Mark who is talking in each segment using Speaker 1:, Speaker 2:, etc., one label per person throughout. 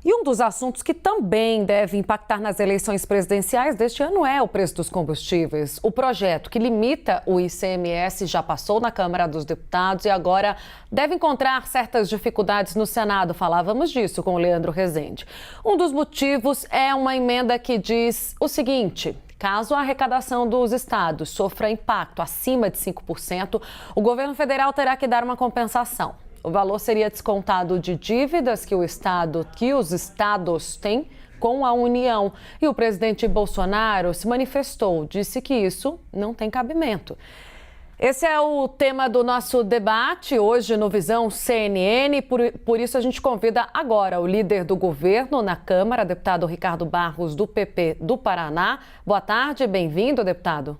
Speaker 1: E um dos assuntos que também deve impactar nas eleições presidenciais deste ano é o preço dos combustíveis. O projeto que limita o ICMS já passou na Câmara dos Deputados e agora deve encontrar certas dificuldades no Senado. Falávamos disso com o Leandro Rezende. Um dos motivos é uma emenda que diz o seguinte: caso a arrecadação dos estados sofra impacto acima de 5%, o governo federal terá que dar uma compensação. O valor seria descontado de dívidas que os estados têm com a União. E o presidente Bolsonaro se manifestou, disse que isso não tem cabimento. Esse é o tema do nosso debate hoje no Visão CNN. Por isso a gente convida agora o líder do governo na Câmara, deputado Ricardo Barros, do PP do Paraná. Boa tarde, bem-vindo, deputado.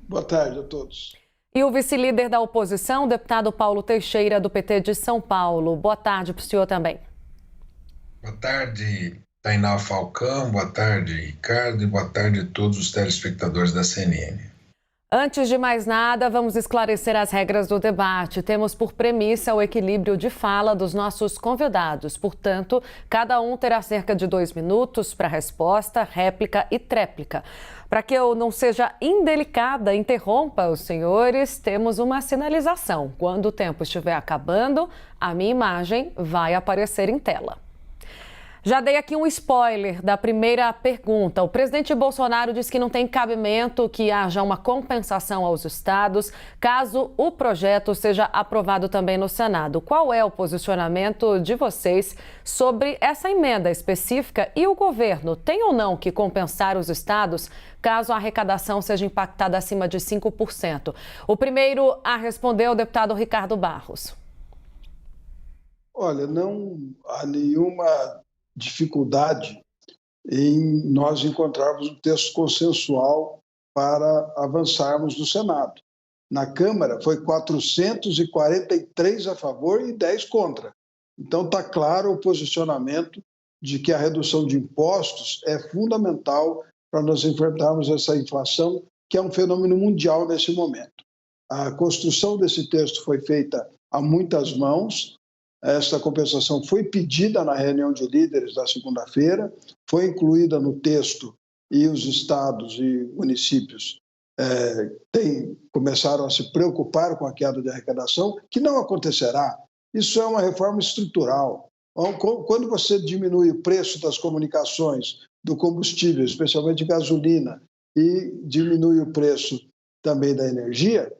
Speaker 2: Boa tarde a todos.
Speaker 1: E o vice-líder da oposição, o deputado Paulo Teixeira, do PT de São Paulo. Boa tarde para o senhor também.
Speaker 3: Boa tarde, Tainá Falcão. Boa tarde, Ricardo. E boa tarde a todos os telespectadores da CNN.
Speaker 1: Antes de mais nada, vamos esclarecer as regras do debate. Temos por premissa o equilíbrio de fala dos nossos convidados. Portanto, cada um terá cerca de 2 minutos para resposta, réplica e tréplica. Para que eu não seja indelicada, interrompa os senhores, temos uma sinalização. Quando o tempo estiver acabando, a minha imagem vai aparecer em tela. Já dei aqui um spoiler da primeira pergunta. O presidente Bolsonaro disse que não tem cabimento que haja uma compensação aos estados, caso o projeto seja aprovado também no Senado. Qual é o posicionamento de vocês sobre essa emenda específica e o governo tem ou não que compensar os estados caso a arrecadação seja impactada acima de 5%? O primeiro a responder é o deputado Ricardo Barros.
Speaker 2: Olha, não há nenhuma dificuldade em nós encontrarmos um texto consensual para avançarmos no Senado. Na Câmara foi 443 a favor e 10 contra. Então está claro o posicionamento de que a redução de impostos é fundamental para nós enfrentarmos essa inflação, que é um fenômeno mundial nesse momento. A construção desse texto foi feita a muitas mãos. Esta compensação foi pedida na reunião de líderes da segunda-feira, foi incluída no texto e os estados e municípios começaram a se preocupar com a queda de arrecadação, que não acontecerá. Isso é uma reforma estrutural. Quando você diminui o preço das comunicações, do combustível, especialmente gasolina, e diminui o preço também da energia,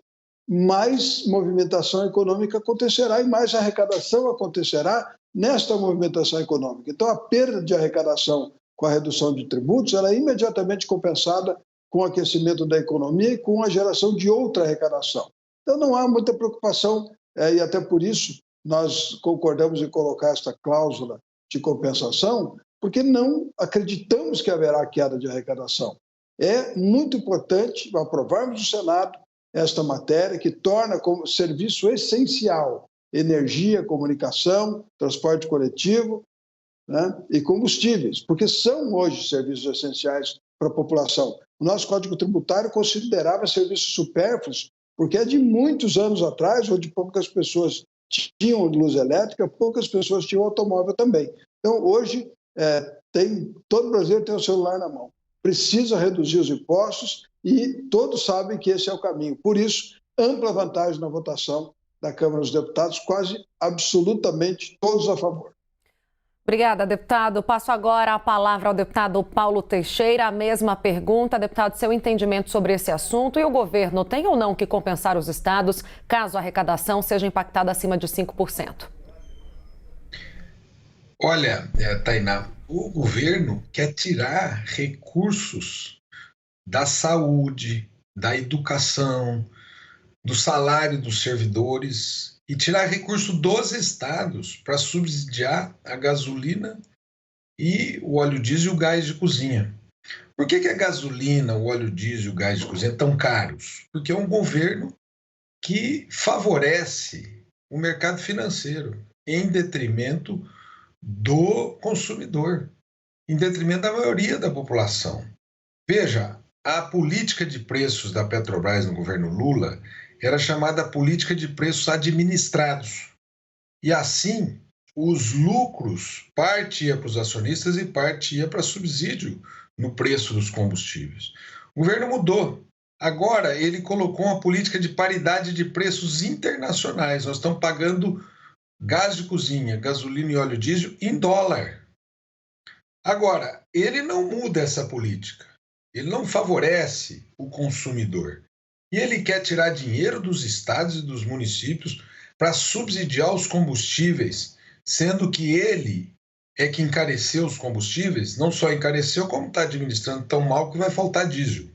Speaker 2: mais movimentação econômica acontecerá e mais arrecadação acontecerá nesta movimentação econômica. Então, a perda de arrecadação com a redução de tributos ela é imediatamente compensada com o aquecimento da economia e com a geração de outra arrecadação. Então, não há muita preocupação e até por isso nós concordamos em colocar esta cláusula de compensação, porque não acreditamos que haverá queda de arrecadação. É muito importante aprovarmos no Senado esta matéria que torna como serviço essencial energia, comunicação, transporte coletivo, né, e combustíveis, porque são hoje serviços essenciais para a população. O nosso Código Tributário considerava serviços supérfluos, porque é de muitos anos atrás, onde poucas pessoas tinham luz elétrica, poucas pessoas tinham automóvel também. Então, hoje, todo brasileiro tem o celular na mão. Precisa reduzir os impostos e todos sabem que esse é o caminho. Por isso, ampla vantagem na votação da Câmara dos Deputados, quase absolutamente todos a favor.
Speaker 1: Obrigada, deputado. Passo agora a palavra ao deputado Paulo Teixeira. A mesma pergunta, deputado, seu entendimento sobre esse assunto e o governo tem ou não que compensar os estados caso a arrecadação seja impactada acima de 5%?
Speaker 3: Olha, Tainá, o governo quer tirar recursos da saúde, da educação, do salário dos servidores e tirar recurso dos estados para subsidiar a gasolina e o óleo diesel e o gás de cozinha. Por que a gasolina, o óleo diesel e o gás de cozinha estão caros? Porque é um governo que favorece o mercado financeiro em detrimento do consumidor, em detrimento da maioria da população. Veja, a política de preços da Petrobras no governo Lula era chamada política de preços administrados. E assim, os lucros, parte ia para os acionistas e parte ia para subsídio no preço dos combustíveis. O governo mudou. Agora, ele colocou uma política de paridade de preços internacionais. Nós estamos pagando gás de cozinha, gasolina e óleo diesel em dólar. Agora, ele não muda essa política. Ele não favorece o consumidor. E ele quer tirar dinheiro dos estados e dos municípios para subsidiar os combustíveis, sendo que ele é que encareceu os combustíveis, não só encareceu, como está administrando tão mal que vai faltar diesel.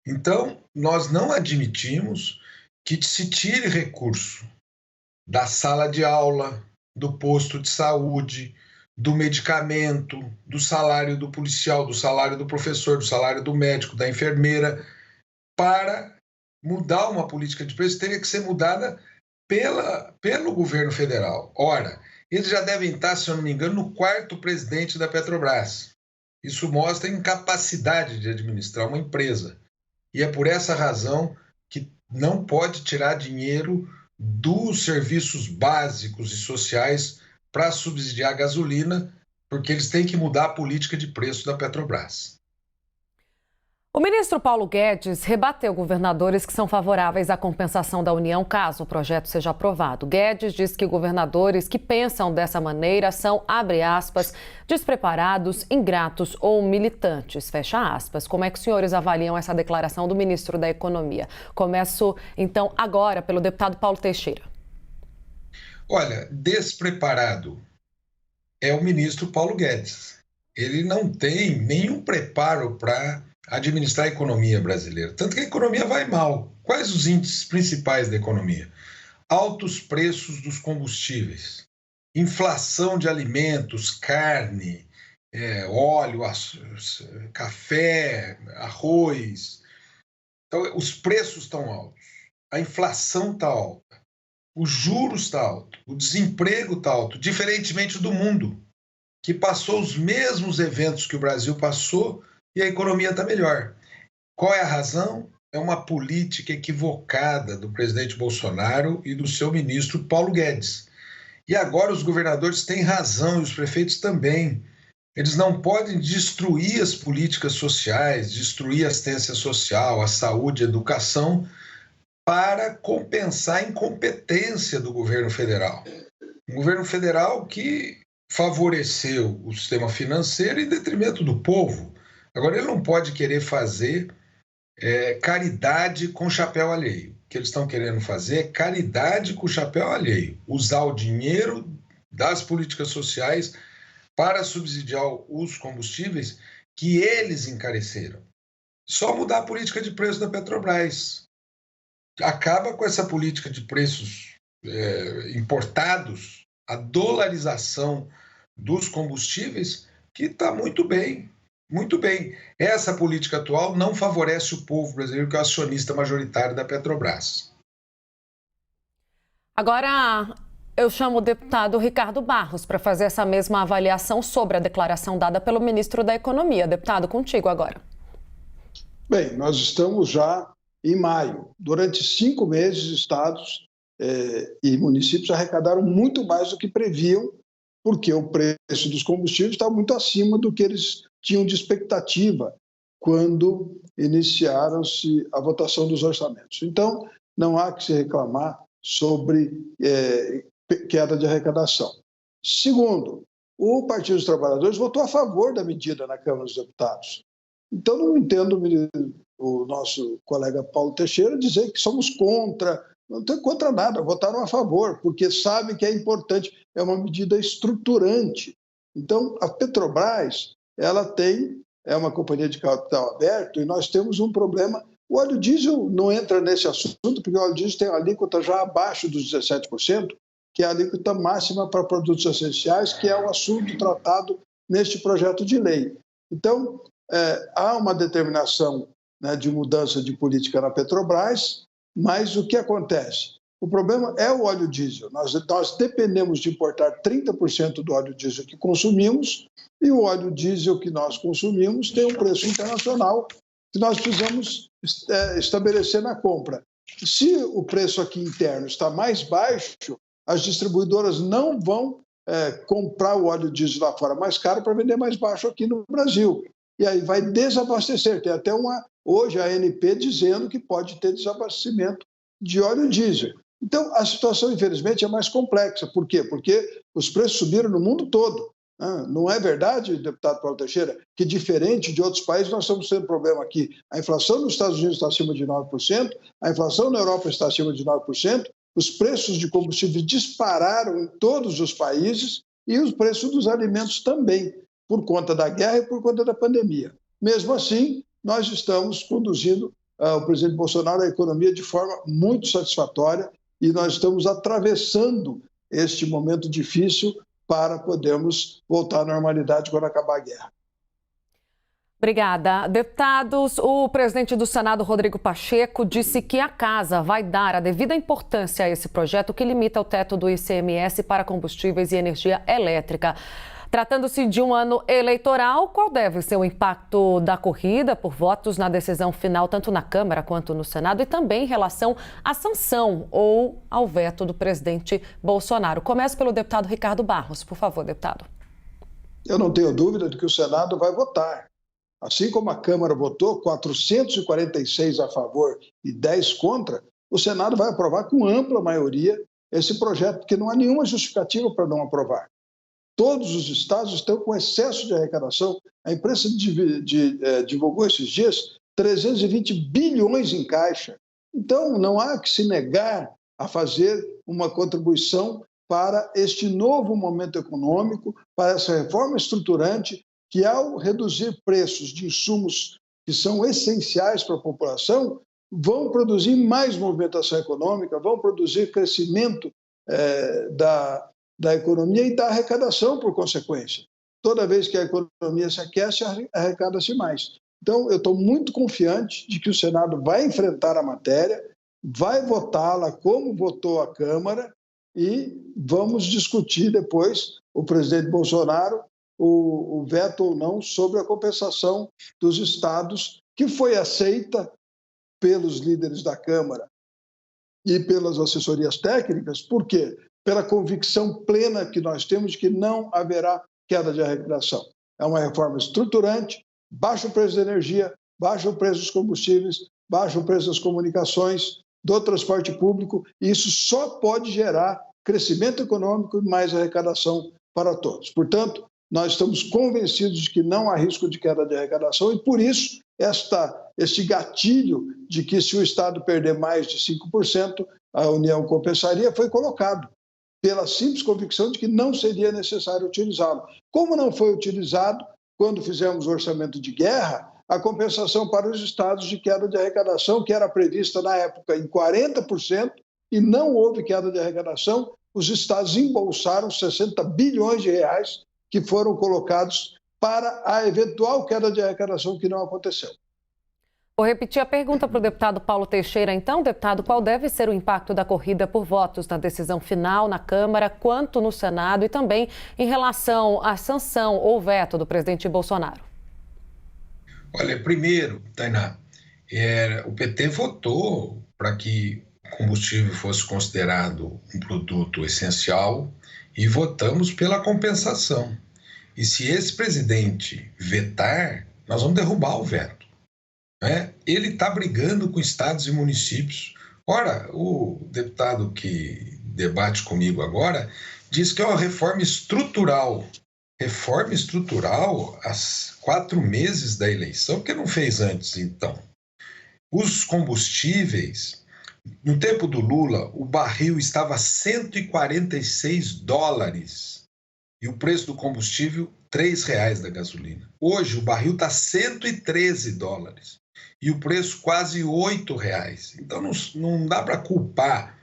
Speaker 3: Então, nós não admitimos que se tire recurso da sala de aula, do posto de saúde, do medicamento, do salário do policial, do salário do professor, do salário do médico, da enfermeira, para mudar uma política de preço, teria que ser mudada pelo governo federal. Ora, eles já devem estar, se eu não me engano, no 4º presidente da Petrobras. Isso mostra a incapacidade de administrar uma empresa. E é por essa razão que não pode tirar dinheiro dos serviços básicos e sociais para subsidiar a gasolina, porque eles têm que mudar a política de preço da Petrobras.
Speaker 1: O ministro Paulo Guedes rebateu governadores que são favoráveis à compensação da União caso o projeto seja aprovado. Guedes diz que governadores que pensam dessa maneira são, abre aspas, despreparados, ingratos ou militantes, fecha aspas. Como é que os senhores avaliam essa declaração do ministro da Economia? Começo, então, agora pelo deputado Paulo Teixeira.
Speaker 3: Olha, despreparado é o ministro Paulo Guedes. Ele não tem nenhum preparo para administrar a economia brasileira. Tanto que a economia vai mal. Quais os índices principais da economia? Altos preços dos combustíveis, inflação de alimentos, carne, óleo, café, arroz. Então, os preços estão altos, a inflação está alta, os juros estão altos, o desemprego está alto, diferentemente do mundo, que passou os mesmos eventos que o Brasil passou e a economia está melhor. Qual é a razão? É uma política equivocada do presidente Bolsonaro e do seu ministro Paulo Guedes. E agora os governadores têm razão e os prefeitos também. Eles não podem destruir as políticas sociais, destruir a assistência social, a saúde, a educação, para compensar a incompetência do governo federal. Um governo federal que favoreceu o sistema financeiro em detrimento do povo. Agora, ele não pode querer fazer caridade com chapéu alheio. O que eles estão querendo fazer é caridade com chapéu alheio. Usar o dinheiro das políticas sociais para subsidiar os combustíveis que eles encareceram. Só mudar a política de preço da Petrobras. Acaba com essa política de preços importados, a dolarização dos combustíveis, que está muito bem. Muito bem. Essa política atual não favorece o povo brasileiro, que é o acionista majoritário da Petrobras.
Speaker 1: Agora, eu chamo o deputado Ricardo Barros para fazer essa mesma avaliação sobre a declaração dada pelo ministro da Economia. Deputado, contigo agora.
Speaker 2: Bem, nós estamos já em maio. Durante 5 meses, estados e municípios arrecadaram muito mais do que previam, porque o preço dos combustíveis está muito acima do que eles tinham de expectativa quando iniciaram-se a votação dos orçamentos. Então, não há que se reclamar sobre queda de arrecadação. Segundo, o Partido dos Trabalhadores votou a favor da medida na Câmara dos Deputados. Então, não entendo o nosso colega Paulo Teixeira dizer que somos contra. Não tem contra nada, votaram a favor, porque sabem que é importante, é uma medida estruturante. Então, a Petrobras, ela é uma companhia de capital aberto e nós temos um problema. O óleo diesel não entra nesse assunto, porque o óleo diesel tem uma alíquota já abaixo dos 17%, que é a alíquota máxima para produtos essenciais, que é o assunto tratado neste projeto de lei. Então, há uma determinação, né, de mudança de política na Petrobras, mas o que acontece? O problema é o óleo diesel. Nós dependemos de importar 30% do óleo diesel que consumimos, e o óleo diesel que nós consumimos tem um preço internacional que nós precisamos estabelecer na compra. Se o preço aqui interno está mais baixo, as distribuidoras não vão comprar o óleo diesel lá fora mais caro para vender mais baixo aqui no Brasil. E aí vai desabastecer. Tem até hoje a ANP dizendo que pode ter desabastecimento de óleo diesel. Então, a situação, infelizmente, é mais complexa. Por quê? Porque os preços subiram no mundo todo. Não é verdade, deputado Paulo Teixeira, que diferente de outros países nós estamos tendo problema aqui. A inflação nos Estados Unidos está acima de 9%, a inflação na Europa está acima de 9%, os preços de combustíveis dispararam em todos os países e os preços dos alimentos também, por conta da guerra e por conta da pandemia. Mesmo assim, nós estamos conduzindo o presidente Bolsonaro a economia de forma muito satisfatória e nós estamos atravessando este momento difícil para podermos voltar à normalidade quando acabar a guerra.
Speaker 1: Obrigada. Deputados, o presidente do Senado, Rodrigo Pacheco, disse que a Casa vai dar a devida importância a esse projeto que limita o teto do ICMS para combustíveis e energia elétrica. Tratando-se de um ano eleitoral, qual deve ser o impacto da corrida por votos na decisão final, tanto na Câmara quanto no Senado, e também em relação à sanção ou ao veto do presidente Bolsonaro? Começo pelo deputado Ricardo Barros. Por favor, deputado.
Speaker 2: Eu não tenho dúvida de que o Senado vai votar. Assim como a Câmara votou 446 a favor e 10 contra, o Senado vai aprovar com ampla maioria esse projeto, porque não há nenhuma justificativa para não aprovar. Todos os estados estão com excesso de arrecadação. A imprensa divulgou esses dias 320 bilhões em caixa. Então, não há que se negar a fazer uma contribuição para este novo momento econômico, para essa reforma estruturante que, ao reduzir preços de insumos que são essenciais para a população, vão produzir mais movimentação econômica, vão produzir crescimento da economia e da arrecadação, por consequência. Toda vez que a economia se aquece, arrecada-se mais. Então, eu estou muito confiante de que o Senado vai enfrentar a matéria, vai votá-la como votou a Câmara e vamos discutir depois, o presidente Bolsonaro, o veto ou não sobre a compensação dos estados, que foi aceita pelos líderes da Câmara e pelas assessorias técnicas. Por quê? Pela convicção plena que nós temos de que não haverá queda de arrecadação. É uma reforma estruturante, baixa o preço da energia, baixa o preço dos combustíveis, baixa o preço das comunicações, do transporte público, e isso só pode gerar crescimento econômico e mais arrecadação para todos. Portanto, nós estamos convencidos de que não há risco de queda de arrecadação e, por isso, este gatilho de que se o Estado perder mais de 5%, a União compensaria, foi colocado, pela simples convicção de que não seria necessário utilizá-lo. Como não foi utilizado, quando fizemos o orçamento de guerra, a compensação para os estados de queda de arrecadação, que era prevista na época em 40%, e não houve queda de arrecadação, os estados embolsaram 60 bilhões de reais que foram colocados para a eventual queda de arrecadação que não aconteceu.
Speaker 1: Vou repetir a pergunta para o deputado Paulo Teixeira, então. Deputado, qual deve ser o impacto da corrida por votos na decisão final na Câmara, quanto no Senado, e também em relação à sanção ou veto do presidente Bolsonaro?
Speaker 3: Olha, primeiro, Tainá, o PT votou para que o combustível fosse considerado um produto essencial e votamos pela compensação. E se esse presidente vetar, nós vamos derrubar o veto. Ele está brigando com estados e municípios. Ora, o deputado que debate comigo agora diz que é uma reforma estrutural. Reforma estrutural há 4 meses da eleição, porque não fez antes, então. Os combustíveis, no tempo do Lula, o barril estava a $146 e o preço do combustível R$3 da gasolina. Hoje o barril está a $113 e o preço quase R$8. Então não dá para culpar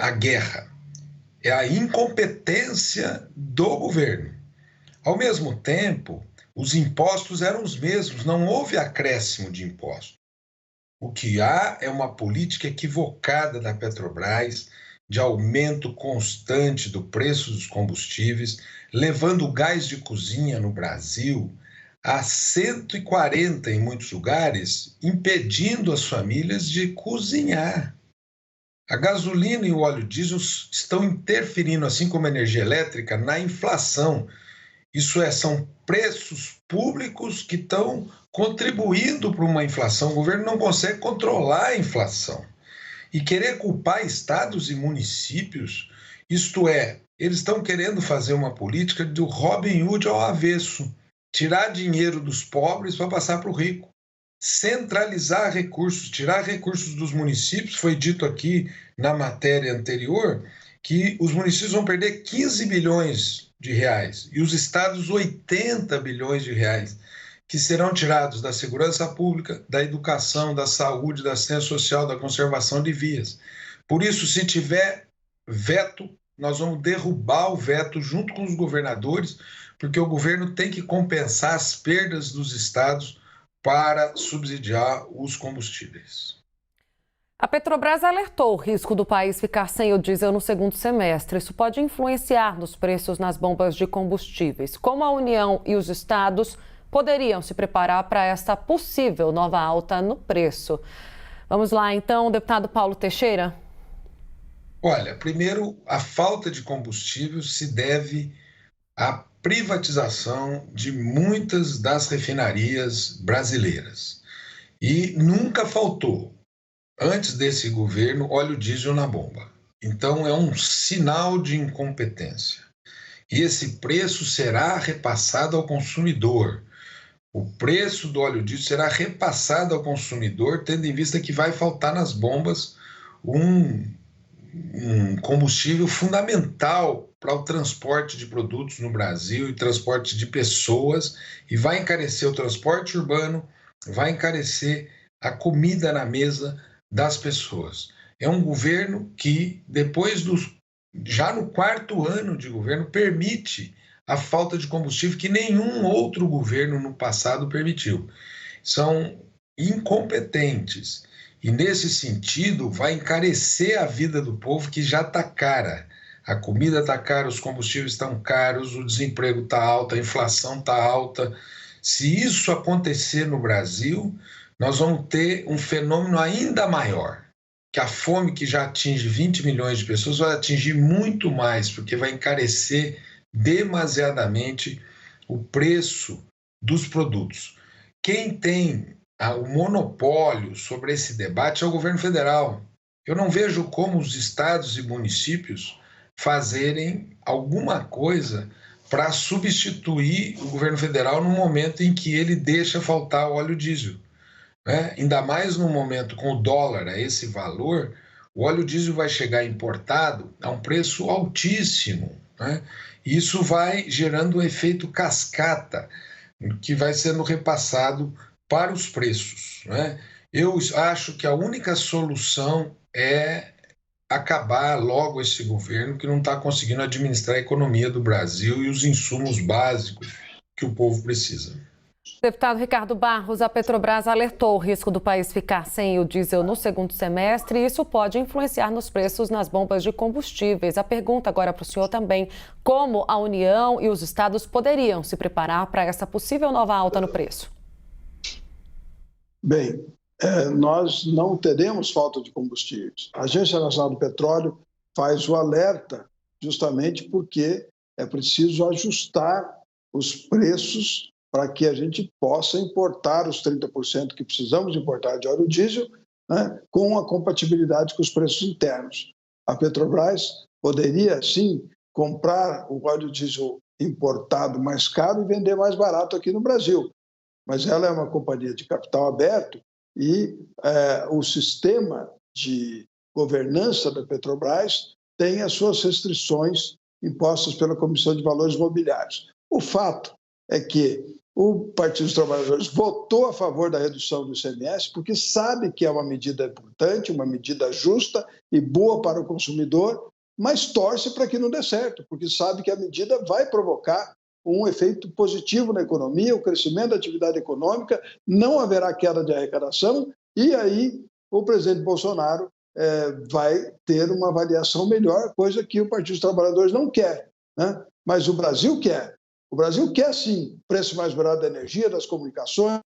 Speaker 3: a guerra, é a incompetência do governo. Ao mesmo tempo, os impostos eram os mesmos, não houve acréscimo de impostos. O que há é uma política equivocada da Petrobras de aumento constante do preço dos combustíveis, levando o gás de cozinha no Brasil a 140 em muitos lugares, impedindo as famílias de cozinhar. A gasolina e o óleo diesel estão interferindo, assim como a energia elétrica, na inflação. Isso é, são preços públicos que estão contribuindo para uma inflação. O governo não consegue controlar a inflação. E querer culpar estados e municípios, isto é, eles estão querendo fazer uma política do Robin Hood ao avesso, tirar dinheiro dos pobres para passar para o rico, centralizar recursos, tirar recursos dos municípios. Foi dito aqui na matéria anterior que os municípios vão perder 15 bilhões de reais e os estados 80 bilhões de reais, que serão tirados da segurança pública, da educação, da saúde, da assistência social, da conservação de vias. Por isso, se tiver veto, nós vamos derrubar o veto junto com os governadores, porque o governo tem que compensar as perdas dos estados para subsidiar os combustíveis.
Speaker 1: A Petrobras alertou o risco do país ficar sem o diesel no segundo semestre. Isso pode influenciar nos preços nas bombas de combustíveis. Como a União e os estados poderiam se preparar para esta possível nova alta no preço? Vamos lá, então, deputado Paulo Teixeira.
Speaker 3: Olha, primeiro, a falta de combustível se deve à privatização de muitas das refinarias brasileiras. E nunca faltou, antes desse governo, óleo diesel na bomba. Então, é um sinal de incompetência. E esse preço será repassado ao consumidor. O preço do óleo diesel será repassado ao consumidor, tendo em vista que vai faltar nas bombas um combustível fundamental para o transporte de produtos no Brasil e transporte de pessoas, e vai encarecer o transporte urbano, vai encarecer a comida na mesa das pessoas. É um governo que, já no 4º ano de governo, permite a falta de combustível que nenhum outro governo no passado permitiu. São incompetentes. E, nesse sentido, vai encarecer a vida do povo, que já está cara. A comida está cara, os combustíveis estão caros, o desemprego está alto, a inflação está alta. Se isso acontecer no Brasil, nós vamos ter um fenômeno ainda maior, que a fome, que já atinge 20 milhões de pessoas, vai atingir muito mais, porque vai encarecer demasiadamente o preço dos produtos. Quem tem o monopólio sobre esse debate é o governo federal. Eu não vejo como os estados e municípios fazerem alguma coisa para substituir o governo federal no momento em que ele deixa faltar o óleo diesel, né? Ainda mais no momento com o dólar a esse valor, o óleo diesel vai chegar importado a um preço altíssimo, né? Isso vai gerando um efeito cascata, que vai sendo repassado para os preços, né? Eu acho que a única solução é acabar logo esse governo que não está conseguindo administrar a economia do Brasil e os insumos básicos que o povo precisa.
Speaker 1: Deputado Ricardo Barros, a Petrobras alertou o risco do país ficar sem o diesel no segundo semestre e isso pode influenciar nos preços nas bombas de combustíveis. A pergunta agora para o senhor também, como a União e os estados poderiam se preparar para essa possível nova alta no preço?
Speaker 2: Bem, nós não teremos falta de combustíveis. A Agência Nacional do Petróleo faz o alerta justamente porque é preciso ajustar os preços para que a gente possa importar os 30% que precisamos importar de óleo diesel, né, com a compatibilidade com os preços internos. A Petrobras poderia, sim, comprar o óleo diesel importado mais caro e vender mais barato aqui no Brasil, mas ela é uma companhia de capital aberto e o sistema de governança da Petrobras tem as suas restrições impostas pela Comissão de Valores Mobiliários. O fato é que o Partido dos Trabalhadores votou a favor da redução do ICMS porque sabe que é uma medida importante, uma medida justa e boa para o consumidor, mas torce para que não dê certo, porque sabe que a medida vai provocar um efeito positivo na economia, o crescimento da atividade econômica, não haverá queda de arrecadação e aí o presidente Bolsonaro vai ter uma avaliação melhor, coisa que o Partido dos Trabalhadores não quer, né? Mas o Brasil quer. O Brasil quer, sim, preço mais barato da energia, das comunicações,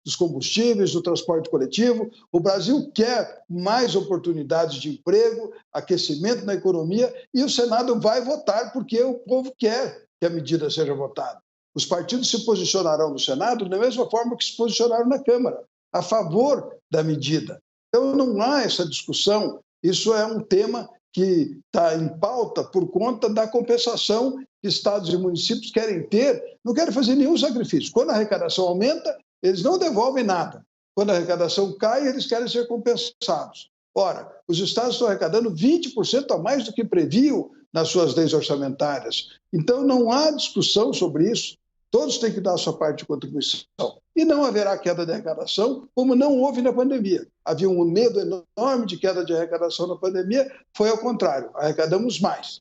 Speaker 2: dos combustíveis, do transporte coletivo. O Brasil quer mais oportunidades de emprego, aquecimento na economia, e o Senado vai votar porque o povo quer que a medida seja votada. Os partidos se posicionarão no Senado da mesma forma que se posicionaram na Câmara, a favor da medida. Então, não há essa discussão. Isso é um tema que está em pauta por conta da compensação que estados e municípios querem ter, não querem fazer nenhum sacrifício. Quando a arrecadação aumenta, eles não devolvem nada. Quando a arrecadação cai, eles querem ser compensados. Ora, os estados estão arrecadando 20% a mais do que previam nas suas leis orçamentárias. Então, não há discussão sobre isso. Todos têm que dar a sua parte de contribuição. E não haverá queda de arrecadação, como não houve na pandemia. Havia um medo enorme de queda de arrecadação na pandemia, foi ao contrário, arrecadamos mais.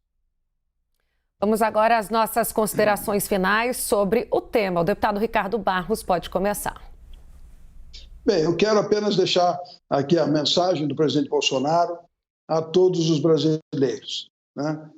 Speaker 1: Vamos agora às nossas considerações finais sobre o tema. O deputado Ricardo Barros pode começar.
Speaker 2: Bem, eu quero apenas deixar aqui a mensagem do presidente Bolsonaro a todos os brasileiros.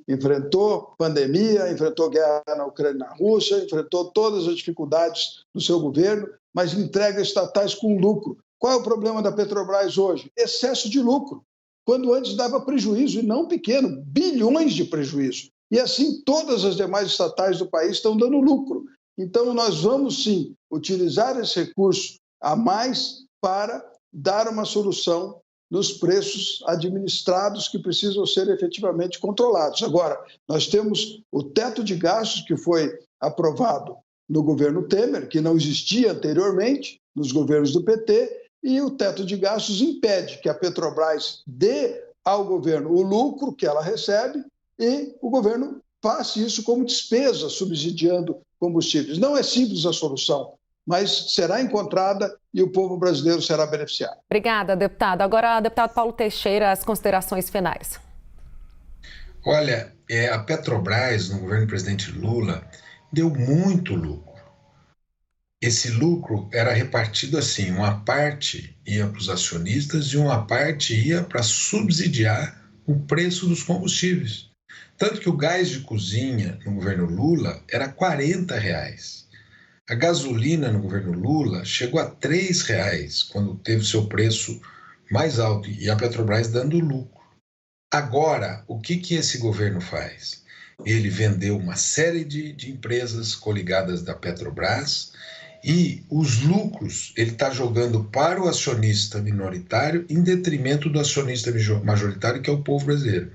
Speaker 2: Enfrentou pandemia, enfrentou guerra na Ucrânia e na Rússia, enfrentou todas as dificuldades do seu governo, mas entrega estatais com lucro. Qual é o problema da Petrobras hoje? Excesso de lucro, quando antes dava prejuízo, e não pequeno, bilhões de prejuízo. E assim todas as demais estatais do país estão dando lucro. Então nós vamos sim utilizar esse recurso a mais para dar uma solução nos preços administrados que precisam ser efetivamente controlados. Agora, nós temos o teto de gastos que foi aprovado no governo Temer, que não existia anteriormente nos governos do PT, e o teto de gastos impede que a Petrobras dê ao governo o lucro que ela recebe e o governo faça isso como despesa, subsidiando combustíveis. Não é simples a solução, mas será encontrada e o povo brasileiro será beneficiado.
Speaker 1: Obrigada, deputado. Agora, deputado Paulo Teixeira, as considerações finais.
Speaker 3: Olha, a Petrobras, no governo do presidente Lula, deu muito lucro. Esse lucro era repartido assim, uma parte ia para os acionistas e uma parte ia para subsidiar o preço dos combustíveis. Tanto que o gás de cozinha no governo Lula era R$ 40. A gasolina no governo Lula chegou a R$ 3 quando teve seu preço mais alto e a Petrobras dando lucro. Agora, o que esse governo faz? Ele vendeu uma série de empresas coligadas da Petrobras e os lucros ele está jogando para o acionista minoritário em detrimento do acionista majoritário, que é o povo brasileiro.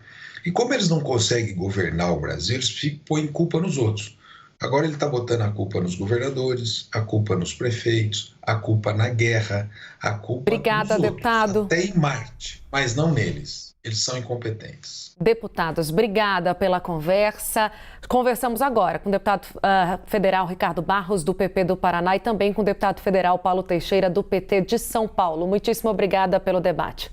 Speaker 3: E como eles não conseguem governar o Brasil, eles põem culpa nos outros. Agora ele está botando a culpa nos governadores, a culpa nos prefeitos, a culpa na guerra, a culpa
Speaker 1: Obrigada,
Speaker 3: nos
Speaker 1: deputado.
Speaker 3: outros, até em Marte, mas não neles. Eles são incompetentes.
Speaker 1: Deputados, obrigada pela conversa. Conversamos agora com o deputado federal Ricardo Barros, do PP do Paraná, e também com o deputado federal Paulo Teixeira, do PT de São Paulo. Muitíssimo obrigada pelo debate.